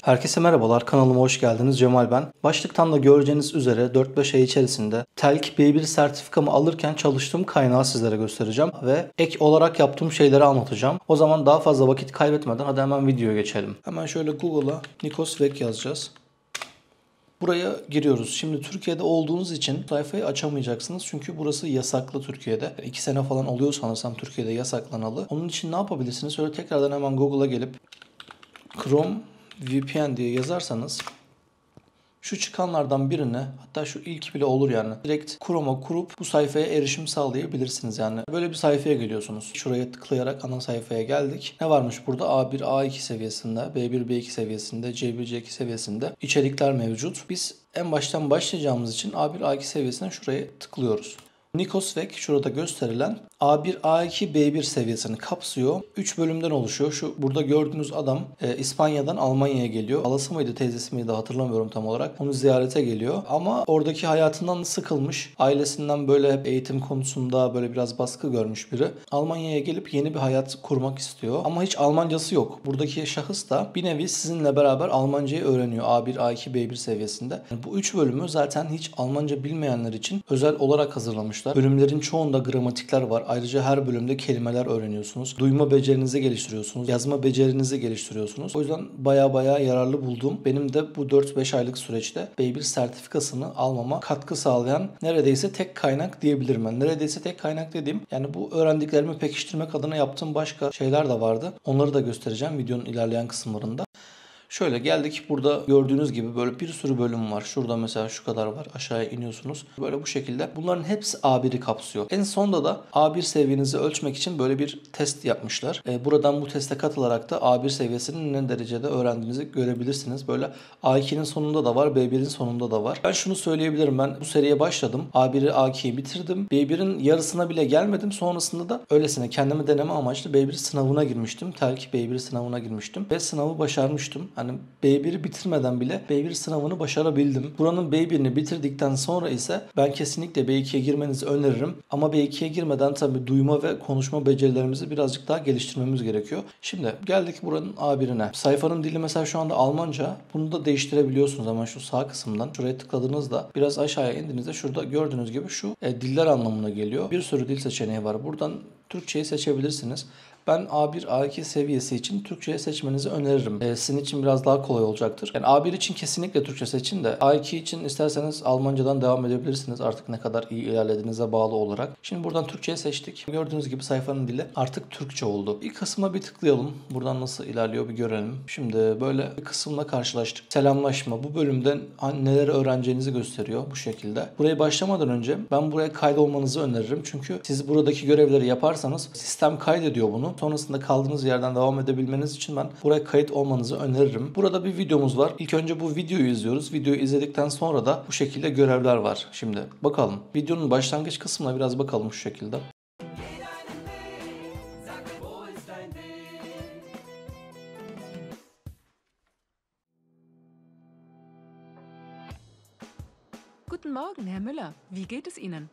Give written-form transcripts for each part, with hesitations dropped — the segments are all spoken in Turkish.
Herkese merhabalar, kanalıma hoş geldiniz. Cemal ben. Başlıktan da göreceğiniz üzere 4-5 ay içerisinde TELK B1 sertifikamı alırken çalıştığım kaynağı sizlere göstereceğim ve ek olarak yaptığım şeyleri anlatacağım. O zaman daha fazla vakit kaybetmeden hadi hemen videoya geçelim. Hemen şöyle Google'a Nikos Vek yazacağız. Buraya giriyoruz. Şimdi Türkiye'de olduğunuz için sayfayı açamayacaksınız. Çünkü burası yasaklı Türkiye'de. 2 sene falan oluyor sanırsam Türkiye'de yasaklanalı. Onun için ne yapabilirsiniz? Şöyle tekrardan hemen Google'a gelip Chrome VPN diye yazarsanız şu çıkanlardan birine, hatta şu ilk bile olur yani, direkt Chrome'a kurup bu sayfaya erişim sağlayabilirsiniz yani. Böyle bir sayfaya geliyorsunuz. Şuraya tıklayarak ana sayfaya geldik. Ne varmış burada? A1, A2 seviyesinde, B1, B2 seviyesinde, C1, C2 seviyesinde içerikler mevcut. Biz en baştan başlayacağımız için A1, A2 seviyesine şuraya tıklıyoruz. Nikos Vek şurada gösterilen A1, A2, B1 seviyesini kapsıyor. 3 bölümden oluşuyor. Şu burada gördüğünüz adam İspanya'dan Almanya'ya geliyor. Halası mıydı, teyzesi miydi hatırlamıyorum tam olarak. Onu ziyarete geliyor. Ama oradaki hayatından sıkılmış. Ailesinden böyle hep eğitim konusunda böyle biraz baskı görmüş biri. Almanya'ya gelip yeni bir hayat kurmak istiyor. Ama hiç Almancası yok. Buradaki şahıs da bir nevi sizinle beraber Almancayı öğreniyor. A1, A2, B1 seviyesinde. Yani bu 3 bölümü zaten hiç Almanca bilmeyenler için özel olarak hazırlamışlar. Bölümlerin çoğunda gramatikler var. Ayrıca her bölümde kelimeler öğreniyorsunuz. Duyma becerinizi geliştiriyorsunuz. Yazma becerinizi geliştiriyorsunuz. O yüzden baya yararlı buldum. Benim de bu 4-5 aylık süreçte B1 sertifikasını almama katkı sağlayan neredeyse tek kaynak diyebilirim ben. Neredeyse tek kaynak dediğim, yani bu öğrendiklerimi pekiştirmek adına yaptığım başka şeyler de vardı. Onları da göstereceğim videonun ilerleyen kısımlarında. Şöyle geldik, burada gördüğünüz gibi böyle bir sürü bölüm var. Şurada mesela şu kadar var. Aşağıya iniyorsunuz. Böyle bu şekilde. Bunların hepsi A1'i kapsıyor. En sonda da A1 seviyenizi ölçmek için böyle bir test yapmışlar. Buradan bu teste katılarak da A1 seviyesinin ne derecede öğrendiğinizi görebilirsiniz. Böyle A2'nin sonunda da var, B1'in sonunda da var. Ben şunu söyleyebilirim. Ben bu seriye başladım. A1'i, A2'yi bitirdim. B1'in yarısına bile gelmedim. Sonrasında da öylesine kendimi deneme amaçlı B1 sınavına girmiştim. TELK B1 sınavına girmiştim. Ve sınavı başarmıştım. Hani B1'i bitirmeden bile B1 sınavını başarabildim. Buranın B1'ini bitirdikten sonra ise ben kesinlikle B2'ye girmenizi öneririm. Ama B2'ye girmeden tabii duyma ve konuşma becerilerimizi birazcık daha geliştirmemiz gerekiyor. Şimdi geldik buranın A1'ine. Sayfanın dili mesela şu anda Almanca. Bunu da değiştirebiliyorsunuz hemen şu sağ kısımdan. Şuraya tıkladığınızda biraz aşağıya indiğinizde şurada gördüğünüz gibi şu diller anlamına geliyor. Bir sürü dil seçeneği var. Buradan Türkçeyi seçebilirsiniz. Ben A1, A2 seviyesi için Türkçe'ye seçmenizi öneririm. Sizin için biraz daha kolay olacaktır. Yani A1 için kesinlikle Türkçe seçin de A2 için isterseniz Almancadan devam edebilirsiniz. Artık ne kadar iyi ilerlediğinize bağlı olarak. Şimdi buradan Türkçe'ye seçtik. Gördüğünüz gibi sayfanın dili artık Türkçe oldu. İlk kısma bir tıklayalım. Buradan nasıl ilerliyor bir görelim. Şimdi böyle bir kısımla karşılaştık. Selamlaşma. Bu bölümden neler öğreneceğinizi gösteriyor bu şekilde. Buraya başlamadan önce ben buraya kaydolmanızı öneririm. Çünkü siz buradaki görevleri yaparsanız sistem kaydediyor bunu. Sonrasında kaldığınız yerden devam edebilmeniz için ben buraya kayıt olmanızı öneririm. Burada bir videomuz var. İlk önce bu videoyu izliyoruz. Videoyu izledikten sonra da bu şekilde görevler var. Şimdi bakalım. Videonun başlangıç kısmına biraz bakalım şu şekilde. Guten Morgen, Herr Müller. Wie geht es Ihnen?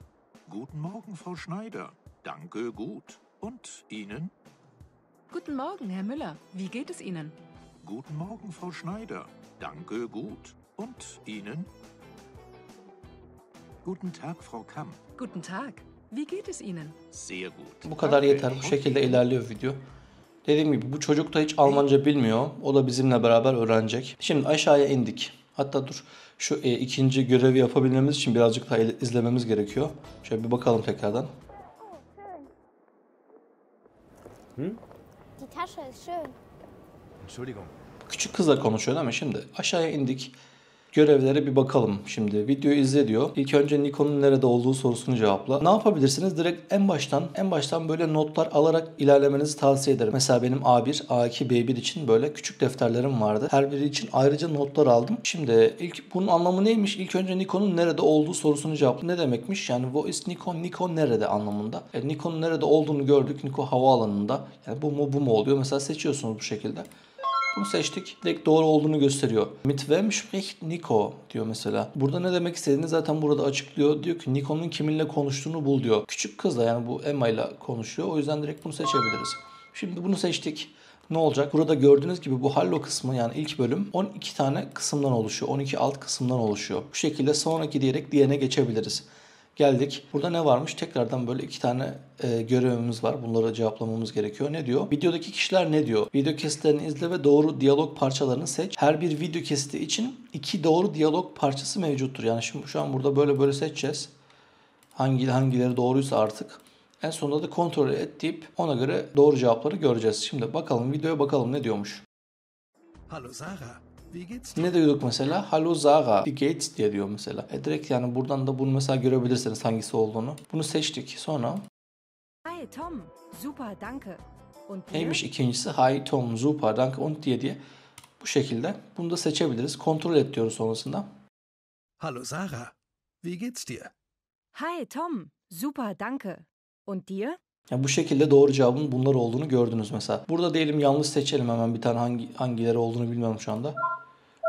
Guten Morgen, Frau Schneider. Danke, gut. Und Ihnen? Guten Morgen, Herr Müller. Wie geht es Ihnen? Guten Morgen, Frau Schneider. Danke, gut. Und Ihnen? Guten Tag, Frau Kamm. Guten Tag. Wie geht es Ihnen? Sehr gut. Bu kadar yeter. Bu şekilde ilerliyor video. Dediğim gibi bu çocuk da hiç Almanca bilmiyor. O da bizimle beraber öğrenecek. Şimdi aşağıya indik. Hatta dur, şu ikinci görevi yapabilmemiz için birazcık daha izlememiz gerekiyor. Şöyle bir bakalım tekrardan. Die Tasche ist schön. Entschuldigung. Küçük kızla konuşuyor değil mi? Şimdi aşağıya indik. Görevlere bir bakalım şimdi. Videoyu izle diyor. İlk önce Nikon'un nerede olduğu sorusunu cevapla. Ne yapabilirsiniz? Direkt en baştan böyle notlar alarak ilerlemenizi tavsiye ederim. Mesela benim A1, A2, B1 için böyle küçük defterlerim vardı. Her biri için ayrıca notlar aldım. Şimdi bunun anlamı neymiş? İlk önce Nikon'un nerede olduğu sorusunu cevapla. Ne demekmiş? Yani wo ist Nikon? Nikon nerede anlamında. Nikon'un nerede olduğunu gördük. Nikon havaalanında. Yani bu mu oluyor? Mesela seçiyorsunuz bu şekilde. Bunu seçtik. Direkt doğru olduğunu gösteriyor. Mit wem spricht Nico diyor mesela. Burada ne demek istediğini zaten burada açıklıyor. Diyor ki Nico'nun kiminle konuştuğunu bul diyor. Küçük kızla, yani bu Emma ile konuşuyor. O yüzden direkt bunu seçebiliriz. Şimdi bunu seçtik. Ne olacak? Burada gördüğünüz gibi bu Hallo kısmı yani ilk bölüm 12 tane kısımdan oluşuyor. 12 alt kısımdan oluşuyor. Bu şekilde sonraki diyerek diğerine geçebiliriz. Geldik. Burada ne varmış? Tekrardan böyle 2 tane görevimiz var. Bunları cevaplamamız gerekiyor. Ne diyor? Videodaki kişiler ne diyor? Video kesitlerini izle ve doğru diyalog parçalarını seç. Her bir video kesiti için 2 doğru diyalog parçası mevcuttur. Yani şimdi şu an burada böyle seçeceğiz. Hangileri doğruysa artık. En sonunda da kontrol et deyip ona göre doğru cevapları göreceğiz. Şimdi bakalım videoya bakalım ne diyormuş. Hallo Sarah, wie geht's dir? Ne diyorduk mesela? Hallo Sarah, wie geht's diye diyor mesela. Direkt yani buradan da bunu mesela görebilirsiniz hangisi olduğunu. Bunu seçtik. Sonra Hi Tom, super, danke. Und dir? neymiş ikincisi? Hi Tom, super, danke und diye bu şekilde. Bunu da seçebiliriz. Kontrol et diyoruz sonrasında. Hallo Sarah, wie geht's dir? Hi Tom, super, danke. Und dir? Yani bu şekilde doğru cevabın bunlar olduğunu gördünüz mesela. Burada diyelim yanlış seçelim hemen bir tane hangileri olduğunu bilmiyorum şu anda.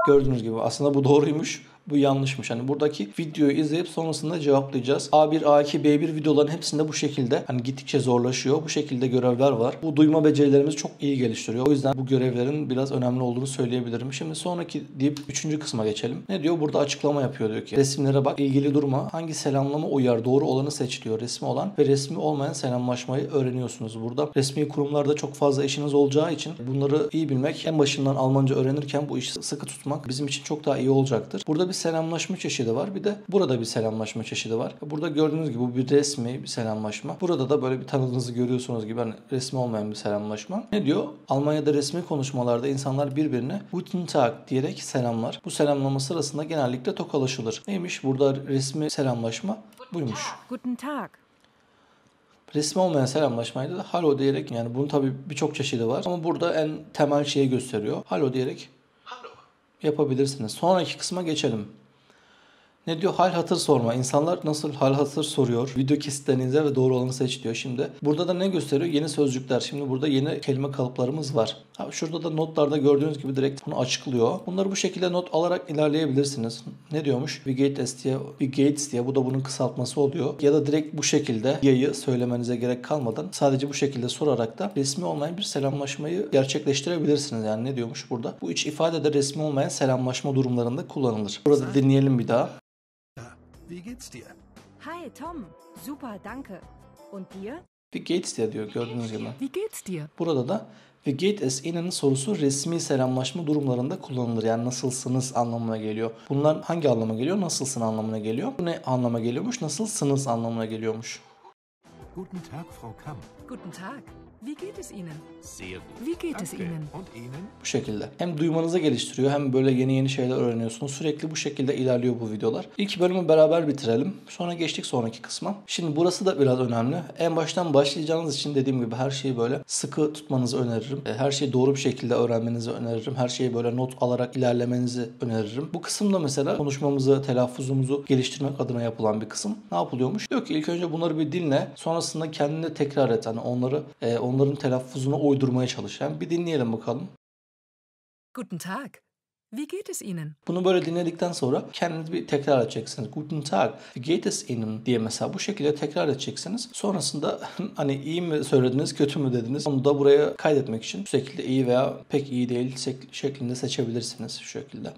Gördüğünüz gibi aslında bu doğruymuş, bu yanlışmış. Hani buradaki videoyu izleyip sonrasında cevaplayacağız. A1, A2, B1 videoların hepsinde bu şekilde hani gittikçe zorlaşıyor. Bu şekilde görevler var. Bu duyma becerilerimizi çok iyi geliştiriyor. O yüzden bu görevlerin biraz önemli olduğunu söyleyebilirim. Şimdi sonraki deyip 3. kısma geçelim. Ne diyor? Burada açıklama yapıyor diyor ki resimlere bak, ilgili durma. Hangi selamlama uyar? Doğru olanı seç diyor. Resmi olan ve resmi olmayan selamlaşmayı öğreniyorsunuz burada. Resmi kurumlarda çok fazla işiniz olacağı için bunları iyi bilmek, en başından Almanca öğrenirken bu işi sıkı tutmak bizim için çok daha iyi olacaktır. Burada bir selamlaşma çeşidi var. Bir de burada bir selamlaşma çeşidi var. Burada gördüğünüz gibi bu bir resmi bir selamlaşma. Burada da böyle bir tanıdığınızı görüyorsunuz gibi hani resmi olmayan bir selamlaşma. Ne diyor? Almanya'da resmi konuşmalarda insanlar birbirine Guten Tag diyerek selamlar. Bu selamlama sırasında genellikle tokalaşılır. Neymiş? Burada resmi selamlaşma buymuş. Guten Tag. Resmi olmayan selamlaşmaydı da Hallo diyerek yani bunun tabii birçok çeşidi var. Ama burada en temel şeyi gösteriyor. Hallo diyerek yapabilirsiniz. Sonraki kısma geçelim. Ne diyor? Hal hatır sorma. İnsanlar nasıl hal hatır soruyor. Video kesitlerinize ve doğru olanı seç diyor. Şimdi burada da ne gösteriyor? Yeni sözcükler. Şimdi burada yeni kelime kalıplarımız var. Şurada da notlarda gördüğünüz gibi direkt bunu açıklıyor. Bunları bu şekilde not alarak ilerleyebilirsiniz. Ne diyormuş? Gates diye. Bu da bunun kısaltması oluyor. Ya da direkt bu şekilde yayı söylemenize gerek kalmadan sadece bu şekilde sorarak da resmi olmayan bir selamlaşmayı gerçekleştirebilirsiniz. Yani ne diyormuş burada? Bu üç ifade de resmi olmayan selamlaşma durumlarında kullanılır. Burada dinleyelim bir daha. Wie geht's dir? Hi Tom, super, danke. Und dir? Wie geht's dir diyor gördüğünüz gibi. Wie geht's dir? Burada da Wie geht es Ihnen sorusu resmi selamlaşma durumlarında kullanılır. Yani nasılsınız anlamına geliyor. Bunlar hangi anlama geliyor? Nasılsın anlamına geliyor. Bu ne anlama geliyormuş? Nasılsınız anlamına geliyormuş. Guten Tag, Frau Kamm. Guten Tag. Wie geht es Ihnen? Sehr gut. Wie geht es Danke. Ihnen? Und Ihnen? Bu şekilde. Hem duymanızı geliştiriyor hem böyle yeni şeyler öğreniyorsunuz. Sürekli bu şekilde ilerliyor bu videolar. İlk bölümü beraber bitirelim. Sonra geçtik sonraki kısma. Şimdi burası da biraz önemli. En baştan başlayacağınız için dediğim gibi her şeyi böyle sıkı tutmanızı öneririm. Her şeyi doğru bir şekilde öğrenmenizi öneririm. Her şeyi böyle not alarak ilerlemenizi öneririm. Bu kısımda mesela konuşmamızı, telaffuzumuzu geliştirmek adına yapılan bir kısım. Ne yapılıyormuş? Diyor ki ilk önce bunları bir dinle. Sonrasında kendine tekrar et. Hani onların telaffuzuna uydurmaya çalış. Yani bir dinleyelim bakalım. Guten Tag. Wie geht es Ihnen? Bunu böyle dinledikten sonra kendiniz bir tekrar edeceksiniz. Guten Tag, wie geht es Ihnen diye mesela bu şekilde tekrar edeceksiniz. Sonrasında hani iyi mi söylediniz, kötü mü dediniz onu da buraya kaydetmek için bu şekilde iyi veya pek iyi değil şeklinde seçebilirsiniz şu şekilde.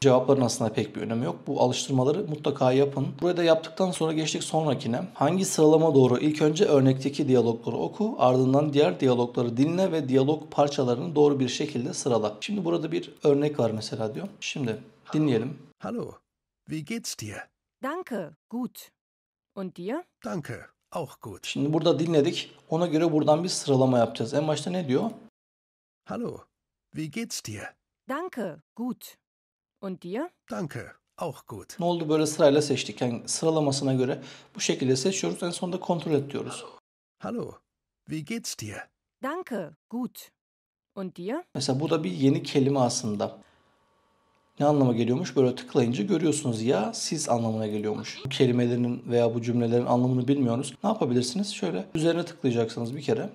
Cevapların aslında pek bir önemi yok. Bu alıştırmaları mutlaka yapın. Burayı da yaptıktan sonra geçtik sonrakine. Hangi sıralama doğru? İlk önce örnekteki diyalogları oku. Ardından diğer diyalogları dinle ve diyalog parçalarını doğru bir şekilde sırala. Şimdi burada bir örnek var mesela diyor. Şimdi dinleyelim. Hallo, wie geht's dir? Danke, gut. Und dir? Danke, auch gut. Şimdi burada dinledik. Ona göre buradan bir sıralama yapacağız. En başta ne diyor? Hallo, wie geht's dir? Danke, gut. Und dir? Danke, auch gut. Ne oldu böyle sırayla seçtik. Yani sıralamasına göre bu şekilde seçiyoruz. En sonunda kontrol et diyoruz. Hallo, wie geht's dir? Danke, gut. Und dir? Mesela bu da bir yeni kelime aslında. Ne anlama geliyormuş? Böyle tıklayınca görüyorsunuz ya siz anlamına geliyormuş. Bu kelimelerin veya bu cümlelerin anlamını bilmiyoruz. Ne yapabilirsiniz? Şöyle üzerine tıklayacaksınız bir kere.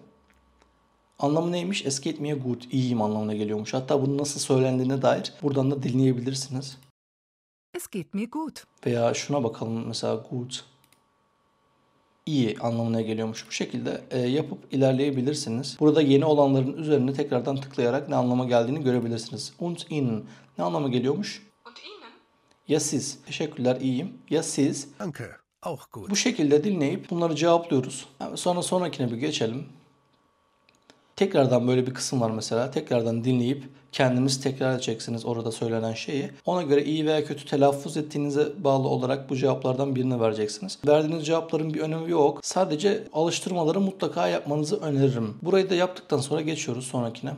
Anlamı neymiş? Es geht mir gut. İyiyim anlamına geliyormuş. Hatta bunun nasıl söylendiğine dair buradan da dinleyebilirsiniz. Es geht mir gut. Veya şuna bakalım mesela gut. iyi anlamına geliyormuş. Bu şekilde yapıp ilerleyebilirsiniz. Burada yeni olanların üzerine tekrardan tıklayarak ne anlama geldiğini görebilirsiniz. Und Ihnen ne anlama geliyormuş? Und Ihnen? Ya siz? Teşekkürler, iyiyim. Ya siz? Danke, auch gut. Bu şekilde dinleyip bunları cevaplıyoruz. Sonra sonrakine bir geçelim. Tekrardan böyle bir kısım var mesela. Tekrardan dinleyip kendiniz tekrar edeceksiniz orada söylenen şeyi. Ona göre iyi veya kötü telaffuz ettiğinize bağlı olarak bu cevaplardan birini vereceksiniz. Verdiğiniz cevapların bir önemi yok. Sadece alıştırmaları mutlaka yapmanızı öneririm. Burayı da yaptıktan sonra geçiyoruz sonrakine.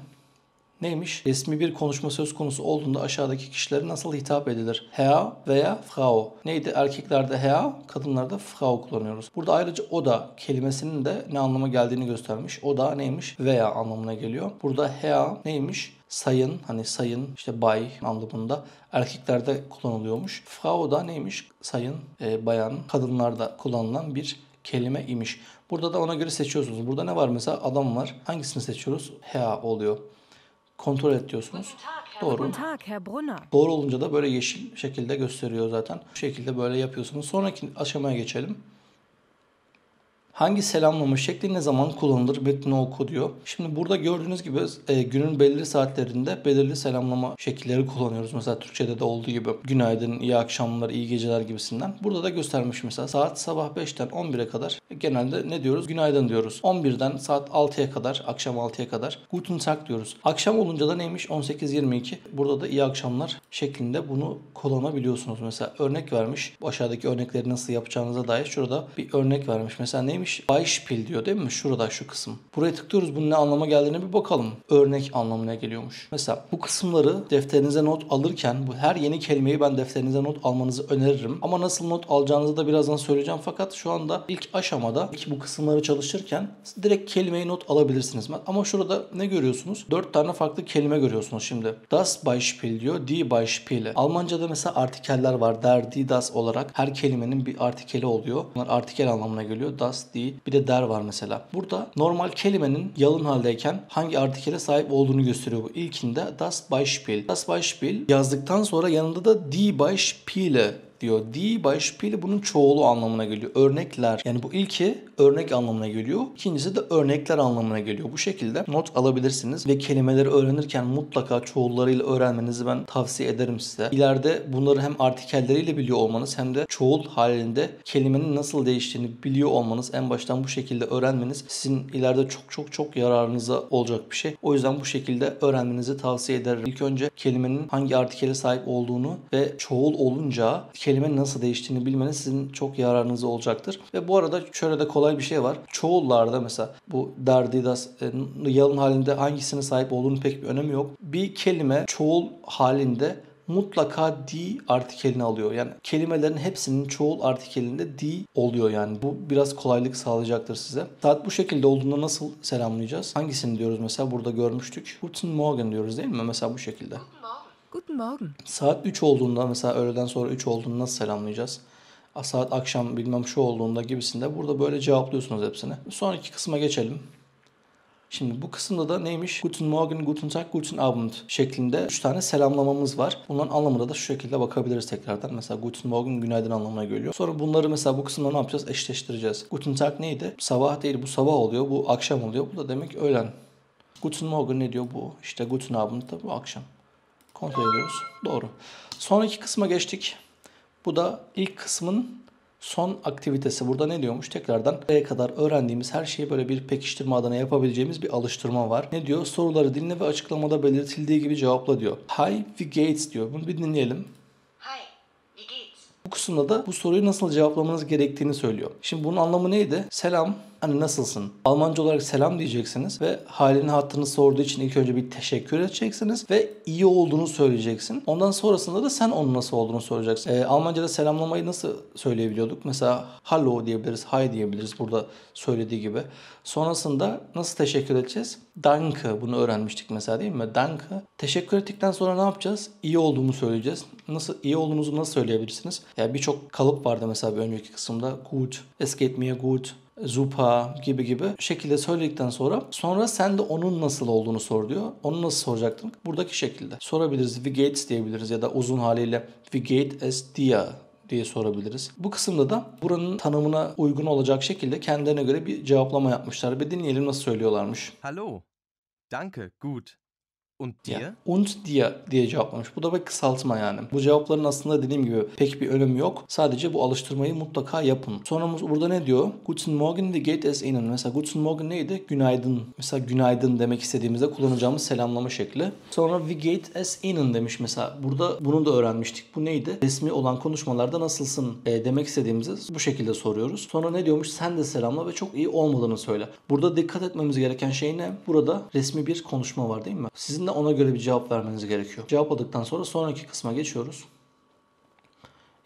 Neymiş? Resmi bir konuşma söz konusu olduğunda aşağıdaki kişilere nasıl hitap edilir? Herr veya Frau. Neydi? Erkeklerde Herr, kadınlarda Frau kullanıyoruz. Burada ayrıca o da kelimesinin de ne anlama geldiğini göstermiş. O da neymiş? Veya anlamına geliyor. Burada Herr neymiş? Sayın, hani sayın, işte bay anlamında erkeklerde kullanılıyormuş. Frau da neymiş? Sayın, bayan, kadınlarda kullanılan bir kelime imiş. Burada da ona göre seçiyorsunuz. Burada ne var mesela? Adam var. Hangisini seçiyoruz? Herr oluyor. Kontrol et diyorsunuz. Doğru. Guten Tag, Herr Brunner. Doğru olunca da böyle yeşil şekilde gösteriyor zaten. Bu şekilde böyle yapıyorsunuz. Sonraki aşamaya geçelim. Hangi selamlama şekli ne zaman kullanılır? Metni oku diyor. Şimdi burada gördüğünüz gibi günün belirli saatlerinde belirli selamlama şekilleri kullanıyoruz. Mesela Türkçe'de de olduğu gibi günaydın, iyi akşamlar, iyi geceler gibisinden. Burada da göstermiş mesela saat sabah 5'ten 11'e kadar genelde ne diyoruz? Günaydın diyoruz. 11'den saat 6'ya kadar, akşam 6'ya kadar Guten Tag diyoruz. Akşam olunca da neymiş? 18:22. Burada da iyi akşamlar şeklinde bunu kullanabiliyorsunuz. Mesela örnek vermiş. Bu aşağıdaki örnekleri nasıl yapacağınıza dair şurada bir örnek vermiş. Mesela neymiş? Beispiel diyor değil mi? Şurada şu kısım. Buraya tıklıyoruz. Bunun ne anlama geldiğine bir bakalım. Örnek anlamına geliyormuş. Mesela bu kısımları defterinize not alırken bu her yeni kelimeyi ben defterinize not almanızı öneririm. Ama nasıl not alacağınızı da birazdan söyleyeceğim. Fakat şu anda ilk aşamada bu kısımları çalışırken direkt kelimeyi not alabilirsiniz. Ama şurada ne görüyorsunuz? 4 tane farklı kelime görüyorsunuz şimdi. Das Beispiel diyor. Die Beispiele. Almanca'da mesela artikeller var. Der, die, das olarak her kelimenin bir artikeli oluyor. Bunlar artikel anlamına geliyor. Das, die, bir de der var mesela. Burada normal kelimenin yalın haldeyken hangi artikele sahip olduğunu gösteriyor bu. İlkinde das Beispiel. Das Beispiel yazdıktan sonra yanında da die Beispiele diyor. Die Beispiele bunun çoğulu anlamına geliyor. Örnekler. Yani bu ilki örnek anlamına geliyor. İkincisi de örnekler anlamına geliyor. Bu şekilde not alabilirsiniz ve kelimeleri öğrenirken mutlaka çoğullarıyla öğrenmenizi ben tavsiye ederim size. İleride bunları hem artikelleriyle biliyor olmanız hem de çoğul halinde kelimenin nasıl değiştiğini biliyor olmanız, en baştan bu şekilde öğrenmeniz sizin ileride çok yararınıza olacak bir şey. O yüzden bu şekilde öğrenmenizi tavsiye ederim. İlk önce kelimenin hangi artikele sahip olduğunu ve çoğul olunca kelimenin nasıl değiştiğini bilmeniz sizin çok yararınıza olacaktır. Ve bu arada şöyle de kolay bir şey var. Çoğullarda mesela bu der, die, das yalın halinde hangisine sahip olduğunun pek bir önemi yok. Bir kelime çoğul halinde mutlaka die artikelini alıyor. Yani kelimelerin hepsinin çoğul artikelinde die oluyor yani. Bu biraz kolaylık sağlayacaktır size. Saat bu şekilde olduğunda nasıl selamlayacağız? Hangisini diyoruz mesela burada görmüştük. Guten Morgen diyoruz değil mi? Mesela bu şekilde. Guten Morgen. Saat 3 olduğunda mesela öğleden sonra 3 olduğunda nasıl selamlayacağız? Saat akşam bilmem şu olduğunda gibisinde burada böyle cevaplıyorsunuz hepsini. Sonraki kısma geçelim. Şimdi bu kısımda da neymiş? Guten Morgen, Guten Tag, Guten Abend şeklinde 3 tane selamlamamız var. Bunların anlamına da şu şekilde bakabiliriz tekrardan. Mesela Guten Morgen günaydın anlamına geliyor. Sonra bunları mesela bu kısımda ne yapacağız? Eşleştireceğiz. Guten Tag neydi? Sabah değil, bu sabah oluyor. Bu akşam oluyor. Bu da demek öğlen. Guten Morgen ne diyor bu? İşte Guten Abend da bu akşam. Kontrol ediyoruz. Doğru. Sonraki kısma geçtik. Bu da ilk kısmın son aktivitesi. Burada ne diyormuş? Tekrardan buraya kadar öğrendiğimiz her şeyi böyle bir pekiştirme adına yapabileceğimiz bir alıştırma var. Ne diyor? Soruları dinle ve açıklamada belirtildiği gibi cevapla diyor. Hi, wie geht's diyor. Bunu bir dinleyelim. Hi, wie geht's? Bu kısımda da bu soruyu nasıl cevaplamanız gerektiğini söylüyor. Şimdi bunun anlamı neydi? Selam. Hani nasılsın? Almanca olarak selam diyeceksiniz ve halini hattını sorduğu için ilk önce bir teşekkür edeceksiniz ve iyi olduğunu söyleyeceksin. Ondan sonrasında da sen onun nasıl olduğunu soracaksın. Almanca'da selamlamayı nasıl söyleyebiliyorduk? Mesela hallo diyebiliriz, hi diyebiliriz burada söylediği gibi. Sonrasında nasıl teşekkür edeceğiz? Danke, bunu öğrenmiştik mesela değil mi? Danke. Teşekkür ettikten sonra ne yapacağız? İyi olduğumu söyleyeceğiz. Nasıl iyi olduğunuzu nasıl söyleyebilirsiniz? Yani birçok kalıp vardı mesela bir önceki kısımda. Gut, es geht mir gut, super gibi şekilde söyledikten sonra sen de onun nasıl olduğunu sor diyor. Onu nasıl soracaktın? Buradaki şekilde sorabiliriz. Wie geht's diyebiliriz ya da uzun haliyle wie geht es dir diye sorabiliriz. Bu kısımda da buranın tanımına uygun olacak şekilde kendilerine göre bir cevaplama yapmışlar. Bir dinleyelim nasıl söylüyorlarmış. Hallo. Danke, gut. Und dir? Ya, und dir diye cevaplamış. Bu da bir kısaltma yani. Bu cevapların aslında dediğim gibi pek bir önemi yok. Sadece bu alıştırmayı mutlaka yapın. Sonra burada ne diyor? Guten Morgen, wie geht es Ihnen? Mesela Guten Morgen neydi? Günaydın. Mesela günaydın demek istediğimizde kullanacağımız selamlama şekli. Sonra wie geht es Ihnen demiş mesela. Burada bunu da öğrenmiştik. Bu neydi? Resmi olan konuşmalarda nasılsın demek istediğimizi bu şekilde soruyoruz. Sonra ne diyormuş? Sen de selamla ve çok iyi olmadığını söyle. Burada dikkat etmemiz gereken şey ne? Burada resmi bir konuşma var değil mi? Sizin de ona göre bir cevap vermeniz gerekiyor. Cevapladıktan sonra sonraki kısma geçiyoruz.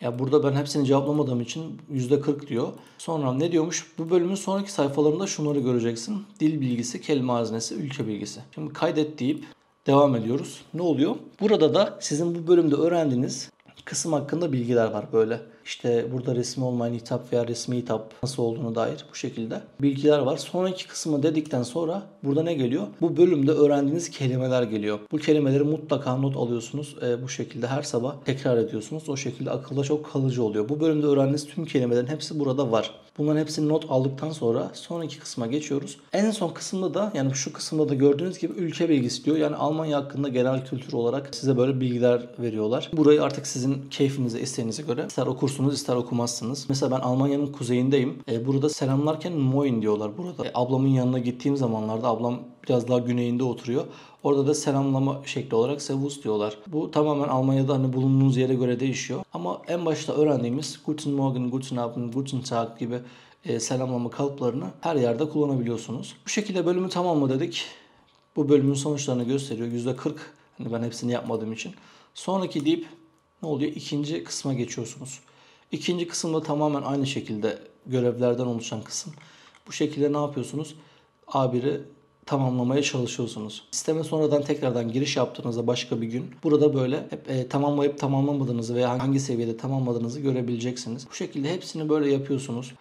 Ya burada ben hepsini cevaplamadığım için %40 diyor. Sonra ne diyormuş? Bu bölümün sonraki sayfalarında şunları göreceksin. Dil bilgisi, kelime hazinesi, ülke bilgisi. Şimdi kaydet deyip devam ediyoruz. Ne oluyor? Burada da sizin bu bölümde öğrendiğiniz kısım hakkında bilgiler var böyle. İşte burada resmi olmayan hitap veya resmi hitap nasıl olduğuna dair bu şekilde bilgiler var. Sonraki kısmı dedikten sonra burada ne geliyor? Bu bölümde öğrendiğiniz kelimeler geliyor. Bu kelimeleri mutlaka not alıyorsunuz. Bu şekilde her sabah tekrar ediyorsunuz. O şekilde akılda çok kalıcı oluyor. Bu bölümde öğrendiğiniz tüm kelimelerin hepsi burada var. Bunların hepsini not aldıktan sonra sonraki kısma geçiyoruz. En son kısımda da yani şu kısımda da gördüğünüz gibi ülke bilgisi diyor. Yani Almanya hakkında genel kültür olarak size böyle bilgiler veriyorlar. Burayı artık sizin keyfinize, isteğinize göre ister okursunuz ister okumazsınız. Mesela ben Almanya'nın kuzeyindeyim. Burada selamlarken Moin diyorlar burada. Ablamın yanına gittiğim zamanlarda ablam biraz daha güneyinde oturuyor. Orada da selamlama şekli olarak Servus diyorlar. Bu tamamen Almanya'da hani bulunduğunuz yere göre değişiyor. Ama en başta öğrendiğimiz Guten Morgen, Guten Abend, Guten Tag gibi selamlama kalıplarını her yerde kullanabiliyorsunuz. Bu şekilde bölümü tamamla dedik. Bu bölümün sonuçlarını gösteriyor. %40. Hani ben hepsini yapmadığım için. Sonraki deyip ne oluyor? İkinci kısma geçiyorsunuz. İkinci kısımda tamamen aynı şekilde görevlerden oluşan kısım. Bu şekilde ne yapıyorsunuz? A1'i tamamlamaya çalışıyorsunuz. Sisteme sonradan tekrardan giriş yaptığınızda başka bir gün burada böyle hep tamamlayıp tamamlamadığınızı veya hangi seviyede tamamladığınızı görebileceksiniz. Bu şekilde hepsini böyle yapıyorsunuz.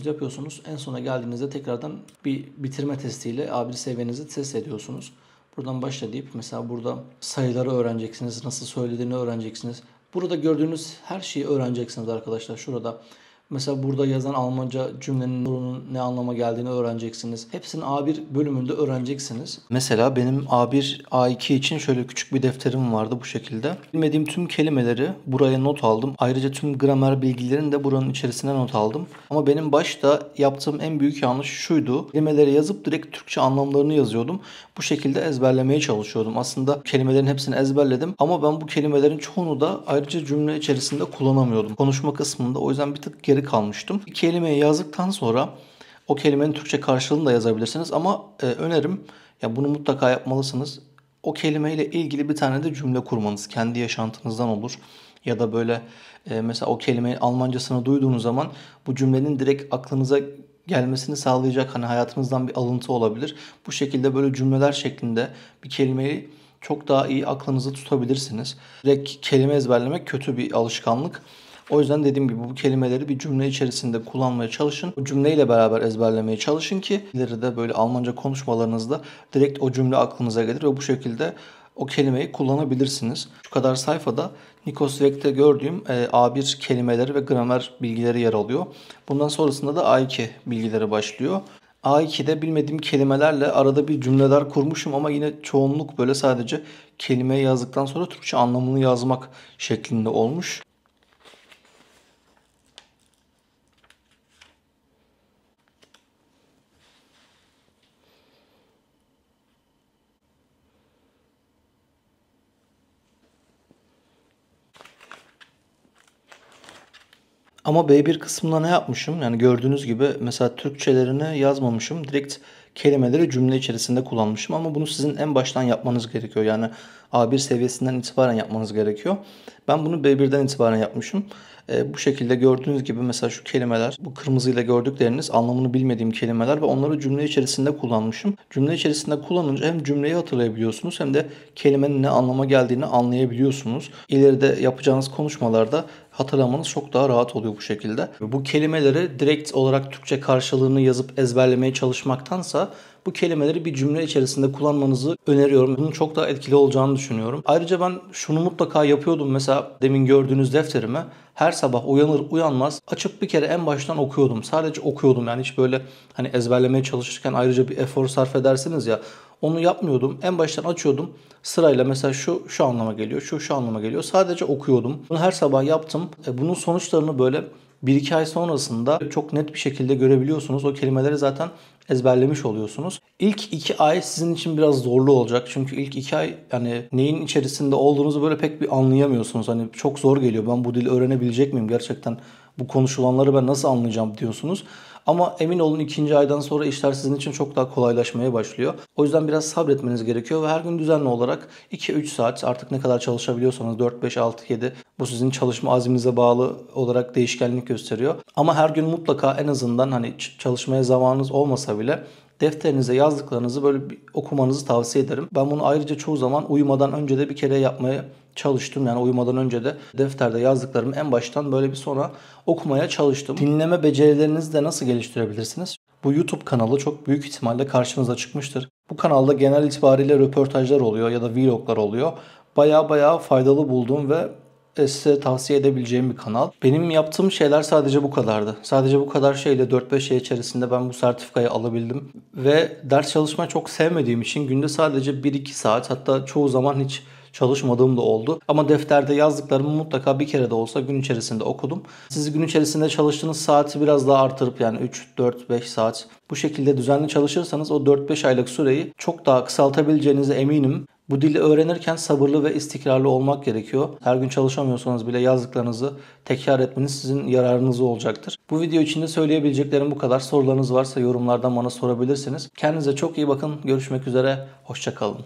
Yapıyorsunuz. En sona geldiğinizde tekrardan bir bitirme testiyle A1 seviyenizi test ediyorsunuz. Buradan başla deyip mesela burada sayıları öğreneceksiniz. Nasıl söylediğini öğreneceksiniz. Burada gördüğünüz her şeyi öğreneceksiniz arkadaşlar. Şurada mesela burada yazan Almanca cümlenin ne anlama geldiğini öğreneceksiniz. Hepsini A1 bölümünde öğreneceksiniz. Mesela benim A1, A2 için şöyle küçük bir defterim vardı bu şekilde. Bilmediğim tüm kelimeleri buraya not aldım. Ayrıca tüm gramer bilgilerini de buranın içerisine not aldım. Ama benim başta yaptığım en büyük yanlış şuydu. Kelimeleri yazıp direkt Türkçe anlamlarını yazıyordum. Bu şekilde ezberlemeye çalışıyordum. Aslında kelimelerin hepsini ezberledim. Ama ben bu kelimelerin çoğunu da ayrıca cümle içerisinde kullanamıyordum. Konuşma kısmında o yüzden bir tık geri kalmıştım. Bir kelimeyi yazdıktan sonra o kelimenin Türkçe karşılığını da yazabilirsiniz ama önerim ya bunu mutlaka yapmalısınız. O kelimeyle ilgili bir tane de cümle kurmanız kendi yaşantınızdan olur. Ya da böyle mesela o kelimeyi Almancasını duyduğunuz zaman bu cümlenin direkt aklınıza gelmesini sağlayacak hani hayatınızdan bir alıntı olabilir. Bu şekilde böyle cümleler şeklinde bir kelimeyi çok daha iyi aklınızda tutabilirsiniz. Direkt kelime ezberlemek kötü bir alışkanlık. O yüzden dediğim gibi bu kelimeleri bir cümle içerisinde kullanmaya çalışın. O cümleyle beraber ezberlemeye çalışın ki ileride böyle Almanca konuşmalarınızda direkt o cümle aklınıza gelir ve bu şekilde o kelimeyi kullanabilirsiniz. Şu kadar sayfada Nikos Vek'te gördüğüm A1 kelimeleri ve gramer bilgileri yer alıyor. Bundan sonrasında da A2 bilgileri başlıyor. A2'de bilmediğim kelimelerle arada bir cümleler kurmuşum ama yine çoğunluk böyle sadece kelimeyi yazdıktan sonra Türkçe anlamını yazmak şeklinde olmuş. Ama B1 kısmında ne yapmışım? Yani gördüğünüz gibi mesela Türkçelerini yazmamışım. Direkt kelimeleri cümle içerisinde kullanmışım. Ama bunu sizin en baştan yapmanız gerekiyor. Yani A1 seviyesinden itibaren yapmanız gerekiyor. Ben bunu B1'den itibaren yapmışım. Bu şekilde gördüğünüz gibi mesela şu kelimeler, bu kırmızıyla gördükleriniz anlamını bilmediğim kelimeler ve onları cümle içerisinde kullanmışım. Cümle içerisinde kullanınca hem cümleyi hatırlayabiliyorsunuz hem de kelimenin ne anlama geldiğini anlayabiliyorsunuz. İleride yapacağınız konuşmalarda hatırlamanız çok daha rahat oluyor bu şekilde. Bu kelimeleri direkt olarak Türkçe karşılığını yazıp ezberlemeye çalışmaktansa bu kelimeleri bir cümle içerisinde kullanmanızı öneriyorum. Bunun çok daha etkili olacağını düşünüyorum. Ayrıca ben şunu mutlaka yapıyordum. Mesela demin gördüğünüz defterimi her sabah uyanır uyanmaz açıp bir kere en baştan okuyordum. Sadece okuyordum, yani hiç böyle hani ezberlemeye çalışırken ayrıca bir efor sarf edersiniz ya, onu yapmıyordum. En baştan açıyordum. Sırayla mesela şu anlama geliyor, şu anlama geliyor. Sadece okuyordum. Bunu her sabah yaptım. Bunun sonuçlarını böyle 1-2 ay sonrasında çok net bir şekilde görebiliyorsunuz. O kelimeleri zaten ezberlemiş oluyorsunuz. İlk 2 ay sizin için biraz zorlu olacak. Çünkü ilk 2 ay yani neyin içerisinde olduğunuzu böyle pek bir anlayamıyorsunuz. Hani çok zor geliyor. Ben bu dili öğrenebilecek miyim? Gerçekten bu konuşulanları ben nasıl anlayacağım diyorsunuz. Ama emin olun 2. aydan sonra işler sizin için çok daha kolaylaşmaya başlıyor. O yüzden biraz sabretmeniz gerekiyor ve her gün düzenli olarak 2-3 saat, artık ne kadar çalışabiliyorsanız 4, 5, 6, 7, bu sizin çalışma azminize bağlı olarak değişkenlik gösteriyor. Ama her gün mutlaka en azından hani çalışmaya zamanınız olmasa bile defterinize yazdıklarınızı böyle bir okumanızı tavsiye ederim. Ben bunu ayrıca çoğu zaman uyumadan önce de bir kere yapmaya çalıştım. Yani uyumadan önce de defterde yazdıklarımı en baştan böyle bir sonra okumaya çalıştım. Dinleme becerilerinizi de nasıl geliştirebilirsiniz? Bu YouTube kanalı çok büyük ihtimalle karşınıza çıkmıştır. Bu kanalda genel itibariyle röportajlar oluyor ya da vloglar oluyor. Baya faydalı bulduğum ve size tavsiye edebileceğim bir kanal. Benim yaptığım şeyler sadece bu kadardı. Sadece bu kadar şeyle 4-5 ay içerisinde ben bu sertifikayı alabildim. Ve ders çalışmayı çok sevmediğim için günde sadece 1-2 saat, hatta çoğu zaman hiç çalışmadığım da oldu. Ama defterde yazdıklarımı mutlaka bir kere de olsa gün içerisinde okudum. Siz gün içerisinde çalıştığınız saati biraz daha artırıp yani 3, 4, 5 saat bu şekilde düzenli çalışırsanız o 4-5 aylık süreyi çok daha kısaltabileceğinize eminim. Bu dili öğrenirken sabırlı ve istikrarlı olmak gerekiyor. Her gün çalışamıyorsanız bile yazdıklarınızı tekrar etmeniz sizin yararınıza olacaktır. Bu video için de söyleyebileceklerim bu kadar. Sorularınız varsa yorumlardan bana sorabilirsiniz. Kendinize çok iyi bakın. Görüşmek üzere. Hoşça kalın.